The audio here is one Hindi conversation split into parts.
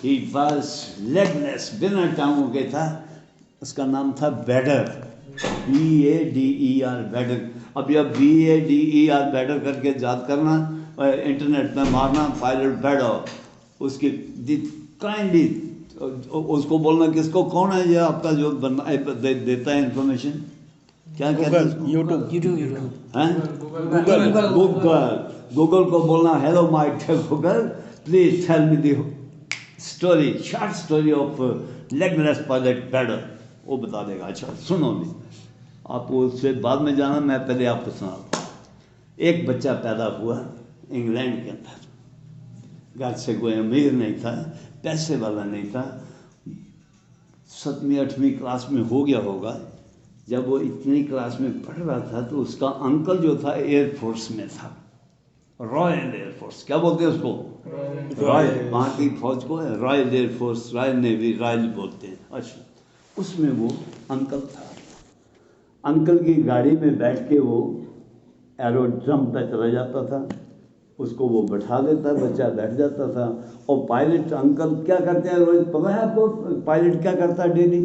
ही वाज लेगलेस, बिना टांगों के था। उसका नाम था बैडर, BADER, बैडर। अब यह BADER बैडर करके याद करना और इंटरनेट में मारना पायलट बैडर, उसकी काइंडली उसको बोलना किसको, कौन है ये आपका जो देता है इंफॉर्मेशन, क्या कहते हैं, यूट्यूब हैं, गूगल को बोलना, hello my Google please tell me the story, short story of legless pilot Bader, वो बता देगा। अच्छा सुनो भी, आप उससे बाद में जाना, मैं पहले आपको सुनाता हूँ। एक बच्चा पैदा हुआ इंग्लैंड के अंदर, घर से कोई अमीर नहीं था, पैसे वाला नहीं था, 7वीं 8वीं क्लास में हो गया होगा। जब वो इतनी क्लास में पढ़ रहा था तो उसका अंकल जो था एयरफोर्स में था, रॉयल एयरफोर्स, क्या बोलते हैं उसको, रॉयल, वहाँ की फौज को royal air force, royal navy, royal बोलते हैं। अच्छा, उसमें वो अंकल था। अंकल की गाड़ी में बैठ के वो एरोड्रम पे चला जाता था, उसको वो बैठा देता, बच्चा बैठ जाता था। और पायलट अंकल क्या करते हैं रोज, पता है आपको पायलट क्या करता है daily?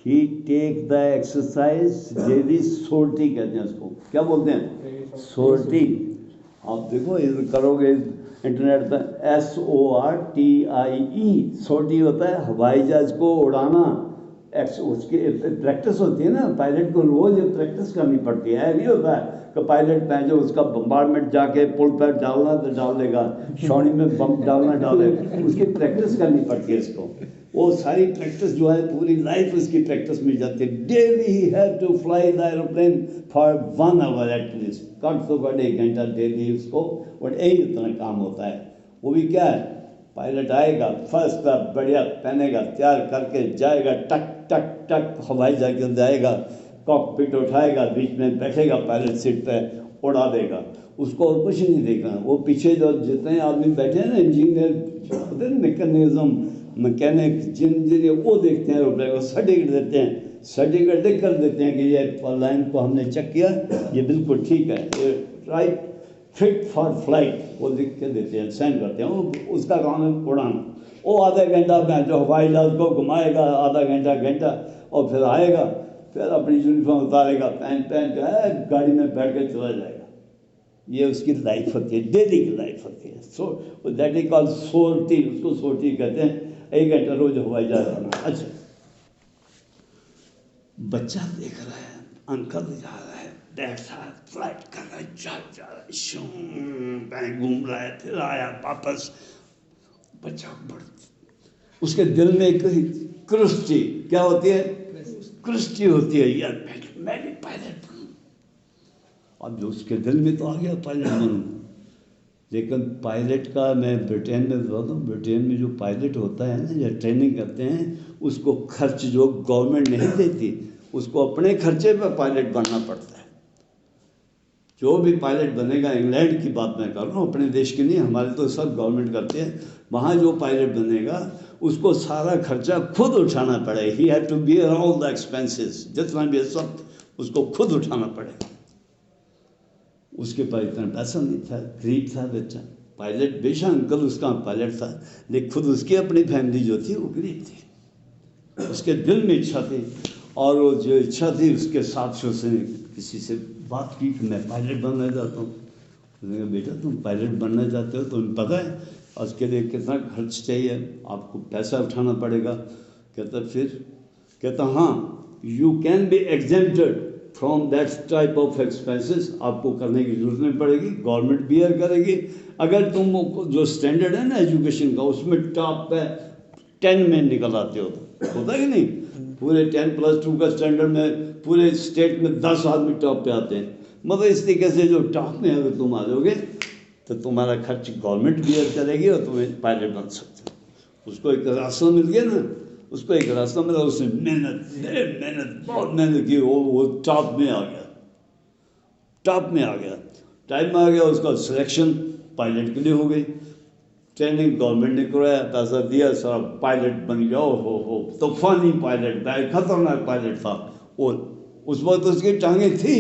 He take the exercise daily, sortie कहते हैं उसको, क्या बोलते हैं, सोर्टी। आप देखो इधर करोगे इंटरनेट पर, SORTIE, सोर्टी होता है हवाई जहाज को उड़ाना। उसकी प्रैक्टिस होती है ना, पायलट को रोज प्रैक्टिस करनी पड़ती है। नहीं होता है कि पायलट में जो उसका बम्बार्डमेंट जाके पुल पर डालना तो डाल देगा, शौनी में बम डालना डालेगा, उसकी प्रैक्टिस करनी पड़ती है इसको। वो सारी प्रैक्टिस जो है पूरी लाइफ उसकी प्रैक्टिस में जाती है। Daily he have to fly the aeroplane for 1 hour at least, cut तो कट 1 घंटा डेली उसको, और यही इतना काम होता है। वो भी क्या है, पायलट आएगा फर्स्ट क्लास बढ़िया पहनेगा, तैयार करके जाएगा, टक टक टक हवाई जहाज के अंदर जाएगा, कॉकपिट उठाएगा, बीच में बैठेगा पायलट सीट पे, उड़ा देगा। उसको और कुछ नहीं देखना। वो पीछे जो जितने आदमी बैठे हैं ना, इंजीनियर होते हैं, मैकेनिज्म मैकेनिक इंजीनियर, वो देखते हैं एरोप्लेन को, सर्टिफिकेट देते हैं, सर्टिफिकेट देख कर देते हैं कि ये लाइन को हमने चेक किया, ये बिल्कुल ठीक है, ये राइट फिट फॉर फ्लाइट, वो लिख के देते हैं, साइन करते हैं। वो उसका काम है उड़ाना। वो आधा घंटा में जो हवाई जहाज को घुमाएगा, आधा घंटा घंटा, और फिर आएगा, फिर अपनी यूनिफॉर्म उतारेगा, पहन के गाड़ी में बैठ के चला जाएगा। ये उसकी लाइफ होती है, डेली की लाइफ होती है। सो दैट इज कॉल्ड सोर्टी, उसको सोर्टी कहते हैं। 1 घंटा रोज हवाई जहाज आना। अच्छा, बच्चा देख रहा है अंकल जा रहा है, बैठा फ्लाइट कर रहा है, जा रहा है, शूं घूम रहा है, फिर आया वापस। बच्चा बढ़, उसके दिल में एक क्रिस्टी, क्या होती है, क्रिस्टी होती है, यार मैं भी पायलट बनूं। अब जो उसके दिल में तो आ गया पायलट बनूं। लेकिन पायलट का मैं ब्रिटेन में बताता हूँ, ब्रिटेन में जो पायलट होता है ना, या ट्रेनिंग करते हैं, उसको खर्च जो गवर्नमेंट नहीं देती, उसको अपने खर्चे पर पायलट बनना पड़ता है। जो भी पायलट बनेगा, इंग्लैंड की बात मैं कर रहा हूँ, अपने देश की नहीं, हमारे तो सब गवर्नमेंट करते हैं। वहाँ जो पायलट बनेगा उसको सारा खर्चा खुद उठाना पड़ेगा। He have to bear all the expenses, जितना भी सब उसको खुद उठाना पड़ेगा। उसके पास इतना पैसा नहीं था, गरीब था बच्चा। पायलट बेशक अंकल उसका पायलट था, लेकिन खुद उसकी अपनी फैमिली जो थी वो गरीब थी। उसके दिल में इच्छा थी, और वो जो इच्छा थी उसके साथ से उसने किसी से बात की कि मैं पायलट बनना चाहता हूँ। उसने कहा बेटा तुम पायलट बनना चाहते हो, तुम्हें पता है उसके लिए कितना खर्च चाहिए, आपको पैसा उठाना पड़ेगा। कहता फिर, कहता हाँ, you can be exempted from that type of expenses, आपको करने की जरूरत नहीं पड़ेगी, गवर्नमेंट बियर करेगी। अगर तुम जो स्टैंडर्ड है ना एजुकेशन का, उसमें टॉप पे 10 में निकल आते हो, तो होता कि नहीं, पूरे 10+2 का स्टैंडर्ड में पूरे स्टेट में 10 आदमी टॉप पे आते हैं। मतलब इस तरीके से जो टॉप में अगर तुम आ जाओगे तो तुम्हारा खर्च गवर्नमेंट बियर करेगी और तुम्हें पायलट बन सकते हो। उसको एक रास्ता मिल गया ना, उसको एक रास्ता मिला, उसने मेहनत बहुत मेहनत की, वो टॉप में आ गया, टॉप में आ गया, टाइम में आ गया, उसका सिलेक्शन पायलट के लिए हो गई। ट्रेनिंग गवर्नमेंट ने कराया, पैसा दिया, सारा पायलट बन गया। हो तूफानी पायलट, खतरनाक पायलट था। और उस वक्त उसकी टांगें थी।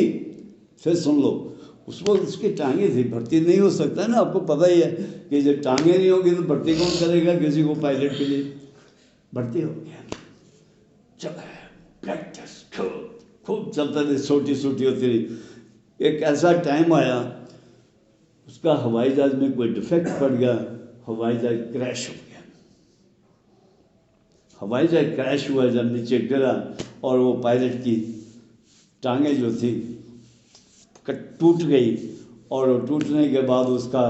फिर सुन लो, उस वक्त उसकी टांगे थी, भर्ती नहीं हो सकता है ना, आपको पता ही है कि जब टांगे नहीं होगी तो भर्ती कौन करेगा किसी को पायलट के लिए। भर्ती हो गया, चला प्रैक्टिस खूब खूब चलता थे, छोटी छोटी होती रही। एक ऐसा टाइम आया उसका हवाई जहाज में कोई डिफेक्ट पड़ गया, हवाई जहाज क्रैश हो गया। हवाई जहाज क्रैश हुआ, जब नीचे गिरा और वो पायलट की टांगे जो थी टूट गई, और टूटने के बाद उसका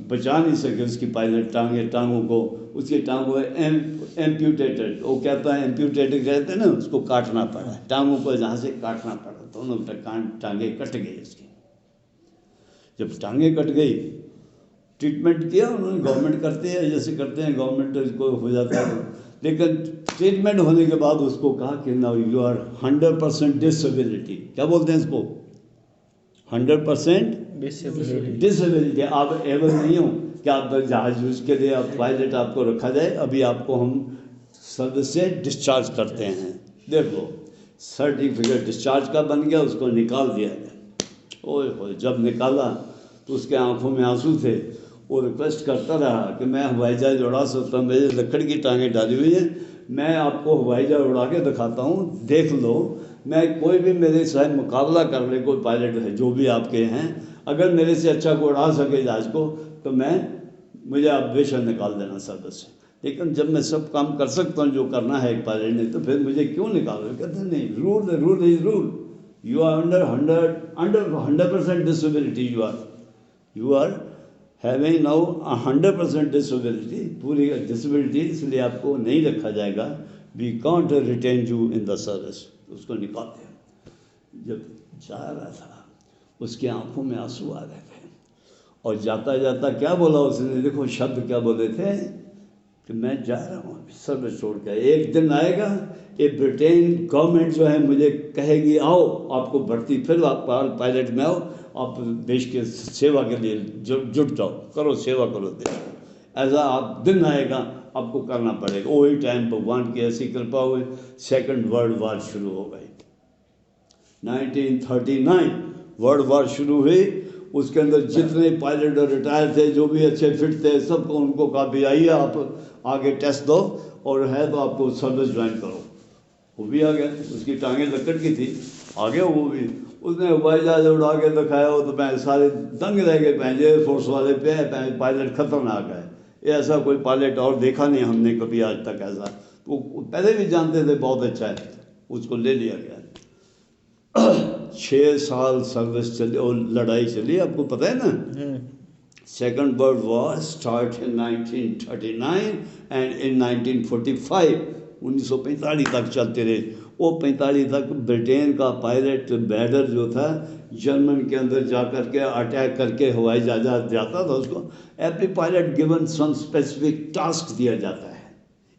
बचा नहीं सके उसकी पायलट टांगों को, उसकी टांगों एम्प्यूटेटेड, वो कहता है एम्प्यूटेटेड कहते हैं ना, उसको काटना पड़ा, टांगों को जहाँ से काटना पड़ा, दोनों टांगे कट गई उसकी। जब टांगे कट गई, ट्रीटमेंट किया उन्होंने, गवर्नमेंट करते हैं जैसे करते हैं, गवर्नमेंट को हो जाता है, लेकिन ट्रीटमेंट होने के बाद उसको कहा कि नाउ यू आर 100% डिसेबिलिटी, क्या बोलते हैं इसको, 100% डिसेबिलिटी, आप एबल नहीं हो कि आप जहाज यूज के लिए आप पायलट आपको रखा जाए, अभी आपको हम सर्विस से डिस्चार्ज करते हैं। देख लो सर्टिफिकेट डिस्चार्ज का बन गया, उसको निकाल दिया गया। ओए जब निकाला तो उसके आंखों में आंसू थे, वो रिक्वेस्ट करता रहा कि मैं हवाई जहाज उड़ा सकता हूँ, मेरी लकड़ की टांगें डाली हुई हैं, मैं आपको हवाई जहाज उड़ा के दिखाता हूँ, देख लो, मैं कोई भी मेरे साथ मुकाबला कर ले, कोई पायलट है जो भी आपके हैं, अगर मेरे से अच्छा को उड़ा सके जहाज को तो मुझे आप बेशक निकाल देना सर्विस से, लेकिन जब मैं सब काम कर सकता हूँ जो करना है एक पायलट ने, तो फिर मुझे क्यों निकाल रहे? कहते नहीं, rule is rule, you are under 100% disability, you are having now 100% disability, पूरी डिसेबिलिटी, इसलिए आपको नहीं रखा जाएगा, we can't retain you in the service. उसको निकाल दिया। जब जा रहा था उसकी आंखों में आंसू आ रहे थे, और जाता जाता क्या बोला उसने, देखो शब्द क्या बोले थे कि मैं जा रहा हूँ सर्विस छोड़ कर, एक दिन आएगा ये ब्रिटेन गवर्नमेंट जो है मुझे कहेगी आओ आपको भर्ती, फिर आप पायलट में आओ, आप देश के सेवा के लिए जुट जाओ, करो सेवा करो देश, ऐसा आप दिन आएगा आपको करना पड़ेगा। वही टाइम भगवान की ऐसी कृपा हुई, सेकंड वर्ल्ड वार शुरू हो गई। 1939 वर्ल्ड वार शुरू हुई, उसके अंदर जितने पायलट रिटायर थे, जो भी अच्छे फिट थे, सबको उनको कहा भी आइए आप आगे टेस्ट दो, और है तो आपको सर्विस ज्वाइन करो। वो भी आ गया, उसकी टांगें लकड़ की थी, आ गया वो भी, उसने हवाई जहाज उड़ा के दिखाया, वो तो मैं सारे दंग रह गए, पहले एयरफोर्स वाले पे पायलट खतरनाक है, ऐसा कोई पायलट और देखा नहीं हमने कभी आज तक ऐसा, तो पहले भी जानते थे बहुत अच्छा है, उसको ले लिया गया। 6 साल सर्विस चली और लड़ाई चली, आपको पता है ना। Second world war start in 1939 and in 1945, 1945 तक चलते रहे। वो 45 तक ब्रिटेन का पायलट बैडर जो था, जर्मन के अंदर जा कर के अटैक करके हवाई जहाज जाता था, उसको every pilot given some specific task दिया जाता है,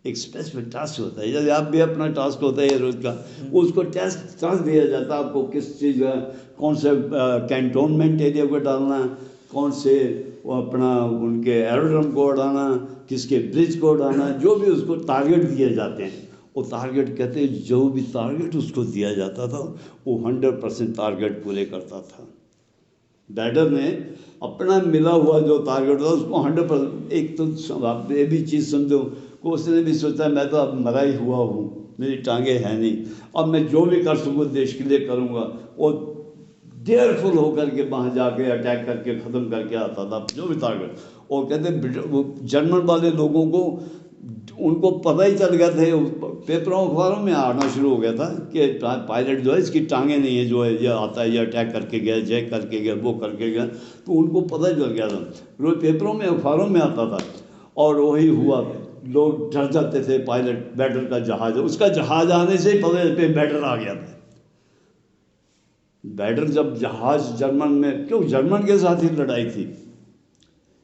एक स्पेसिफिक टास्क होता है, जैसे आप भी अपना टास्क होता है रोज का, उसको टास्क दिया जाता है, आपको किस चीज़ कौन से कैंटोनमेंट एरिया को डालना, कौन से वो अपना उनके एरोड्रम को उड़ाना, किसके ब्रिज को उड़ाना, जो भी उसको टारगेट दिए जाते हैं, वो टारगेट कहते हैं, जो भी टारगेट उसको दिया जाता था वो 100% टारगेट पूरे करता था। बैडर ने अपना मिला हुआ जो टारगेट था उसको 100%, एक तो आप ये भी चीज़ समझो कि उसने भी सोचा मैं तो अब मरा ही हुआ हूँ, मेरी टांगे हैं नहीं, अब मैं जो भी कर सकूँ देश के लिए करूँगा, और डेयरफुल होकर के वहाँ जाके अटैक करके ख़त्म करके आता था जो भी टारगेट। और कहते जर्मन वाले लोगों को, उनको पता ही चल गया था, पेपरों अखबारों में आना शुरू हो गया था कि पायलट जो है इसकी टांगे नहीं है, जो है ये आता है, ये अटैक करके गया, जय करके गया, वो करके गया, तो उनको पता ही चल गया था, रोज पेपरों में अखबारों में आता था। और वही हुआ, लोग डर जाते थे, पायलट बैडर का जहाज, उसका जहाज आने से ही पता पे बैडर आ गया था। बैडर जब जहाज जर्मन में, क्यों जर्मन के साथ ही लड़ाई थी,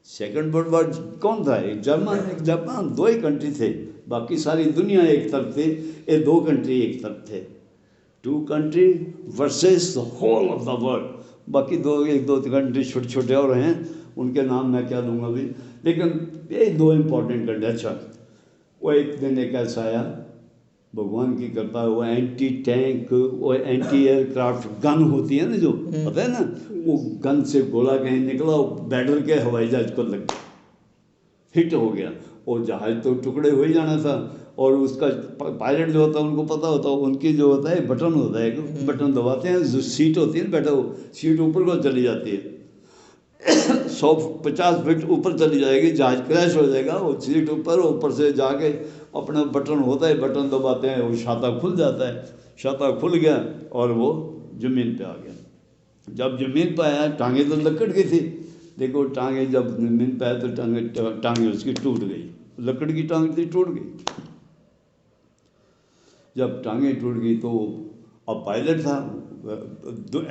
सेकंड वर्ल्ड वार कौन था, एक जापान, दो ही कंट्री थे, बाकी सारी दुनिया एक तरफ थी, ये 2 कंट्री एक तरफ थे, 2 country versus the whole of the world. बाकी एक दो कंट्री छोटे छोटे और हैं, उनके नाम मैं क्या लूँगा अभी, लेकिन ये 2 इम्पोर्टेंट कंट्री। अच्छा, वो एक दिन एक ऐसा आया भगवान की कृपा, वो एंटी टैंक, वो एंटी एयरक्राफ्ट गन होती है ना जो, पता है ना, वो गन से गोला कहीं निकला, बैडर के हवाई जहाज को लग गया, हिट हो गया, और जहाज तो टुकड़े हो ही जाना था। और उसका पायलट जो होता है उनको पता होता है, उनकी जो होता है बटन होता है, एक बटन दबाते हैं, जो सीट होती है ना बैठा, वो सीट ऊपर को चली जाती है 150 फीट ऊपर चली जाएगी, जहाज क्रैश हो जाएगा, वो सीट ऊपर से जाके अपना बटन होता है, बटन दबाते हैं, वो छाता खुल जाता है, छाता खुल गया और वो ज़मीन पे आ गया। जब ज़मीन पे आया, टांगे तो लकड़ की थी, देखो टांगे जब ज़मीन पे आया तो टांगे उसकी टूट गई, लकड़ की टांग थी, टूट गई। जब टांगे टूट गई तो अब पायलट था,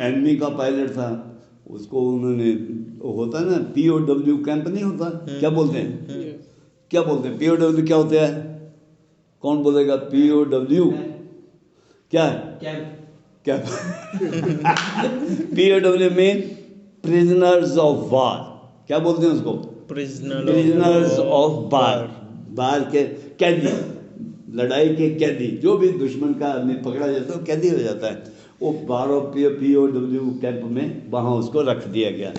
एनमी का पायलट था, उसको उन्होंने, होता है ना POW कैंप नहीं होता, क्या बोलते हैं, क्या बोलते हैं POW क्या होता है, कौन बोलेगा POW क्या है, camp POW mean prisoners of war, क्या बोलते हैं उसको, प्रिजनर्स ऑफ वार, बार के कैदी, लड़ाई के कैदी, जो भी दुश्मन का आदमी पकड़ा जाता है वो कैदी हो जाता है। वो 12 POW कैंप में वहाँ उसको रख दिया गया।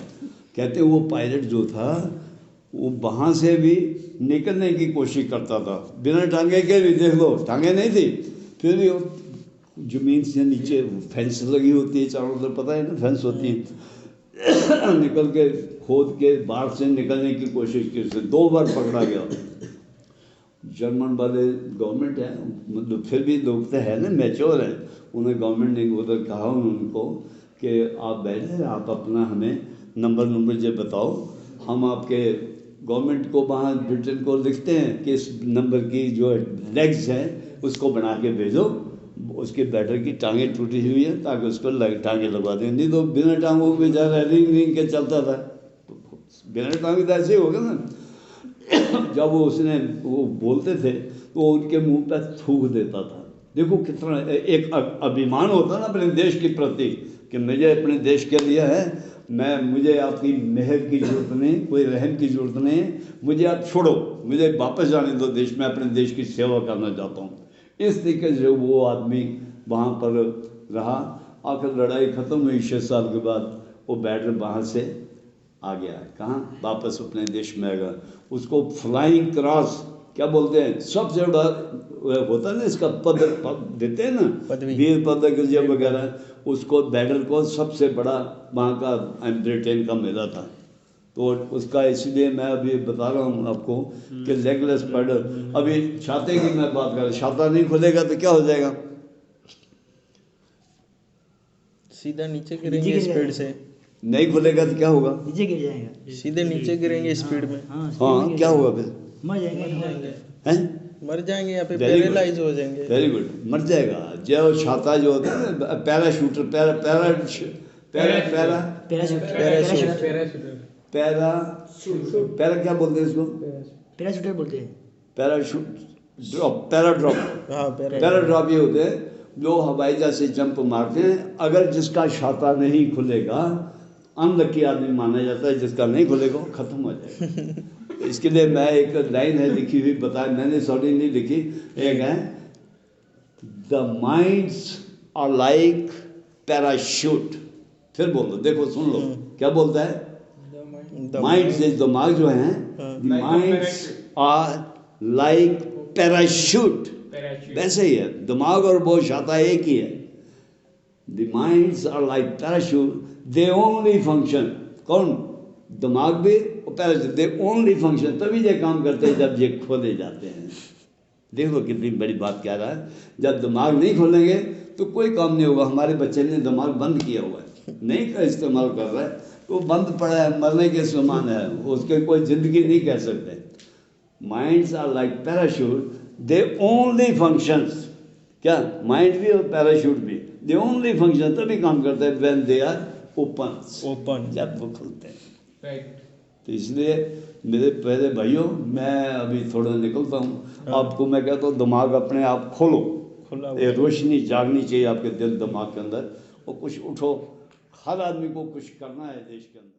कहते हैं वो पायलट जो था वो वहाँ से भी निकलने की कोशिश करता था, बिना टांगे के भी, देख लो टांगे नहीं थी, फिर भी ज़मीन से नीचे फेंस लगी होती है चारों तरफ, पता है ना फेंस होती है निकल के खोद के बाहर से निकलने की कोशिश की, उससे 2 बार पकड़ा गया। जर्मन वाले गवर्नमेंट है, मतलब फिर भी लोग तो है ना, मैच्योर है, उन्हें गवर्नमेंट ने उधर कहा उनको कि आप बैठे, आप अपना हमें नंबर जो बताओ, हम आपके गवर्नमेंट को वहाँ ब्रिटेन को लिखते हैं कि इस नंबर की जो लेग्स हैं उसको बना के भेजो, उसके बैटर की टांगे टूटी हुई है ताकि उसको टांगे लगवा दें, नहीं तो बिना टांगों के बेचारा रिंग के चलता था, बिना टांगे तो ऐसे ही होगा ना। जब वो बोलते थे तो उनके मुंह पर थूक देता था। देखो कितना एक अभिमान होता ना अपने देश के प्रति कि मुझे अपने देश के लिए है, मुझे आपकी मेहर की ज़रूरत नहीं, कोई रहम की ज़रूरत नहीं, मुझे आप छोड़ो, मुझे वापस जाने दो देश में, अपने देश की सेवा करना चाहता हूँ। इस तरीके से वो आदमी वहाँ पर रहा। आखिर लड़ाई ख़त्म हुई, 6 साल के बाद वो बैटर वहाँ से आ गया, कहाँ, वापस अपने देश में आ गया। उसको फ्लाइंग क्रॉस क्या बोलते हैं, सबसे बड़ा होता है ना इसका पद देते हैं ना, वीर पदक वगैरह, उसको बैडर को सबसे बड़ा वहाँ का ब्रिटेन का मिला था। तो उसका इसलिए मैं अभी बता रहा हूँ आपको कि लेगलेस पैडल, अभी छाते की मैं बात कर, छाता नहीं खुलेगा तो क्या हो जाएगा, सीधा नीचे गिरेंगे स्पीड से, नहीं खुलेगा तो क्या होगा, नीचे गिर जाएगा, सीधे नीचे गिरेंगे स्पीड में। हाँ क्या होगा फिर, मर जाएंगे, हैं, मर जाएंगे या फिर पैरालाइज हो जाएंगे। वेरी गुड, मर जाएगा। जो छाता जो होता है ना, parachuter, para para para para para para क्या बोलते हैं इसको, पैराशूटर बोलते हैं, पैराशूट ड्रॉप, पैरा ड्रॉप, हाँ पैरा ड्रॉप ये होते हैं जो हवाई जहाज से जंप मारते हैं। अगर जिसका छाता नहीं खुलेगा अनलकी आदमी माना जाता है, जिसका नहीं खुलेगा वो खत्म हो जाएगा। इसके लिए मैं एक लाइन है लिखी हुई, बताया मैंने, सॉरी नहीं लिखी, एक है, the minds are like parachute. फिर बोलो, देखो सुन लो क्या बोलता है, माइंड से दिमाग जो है, माइंड्स आर लाइक पैराशूट, वैसे ही है दिमाग और वो छाता एक ही है। The minds are like parachute, they only function, कौन, दिमाग भी और पैराशूट, दे ओनली फंक्शन, तभी ये काम करते हैं जब ये खोले जाते हैं। देखो कितनी बड़ी बात कह रहा है, जब दिमाग नहीं खोलेंगे तो कोई काम नहीं होगा। हमारे बच्चे ने दिमाग बंद किया हुआ है, नहीं का इस्तेमाल कर रहा है, तो बंद पड़ा है, मरने के समान है, उसके कोई ज़िंदगी नहीं कह सकते। Minds are like parachute, they only functions, क्या, माइंड भी और पैराशूट भी, दे ओनली फंक्शन, तभी काम करते हैं व्हेन दे आर ओपन, जब वो खुलते हैं। तो इसलिए मेरे प्यारे भाइयों, मैं अभी थोड़ा निकलता हूँ। आपको मैं कहता हूँ दिमाग अपने आप खोलो, ये रोशनी जागनी चाहिए आपके दिल दिमाग के अंदर, और कुछ उठो। हर आदमी को कुछ करना है देश के अंदर।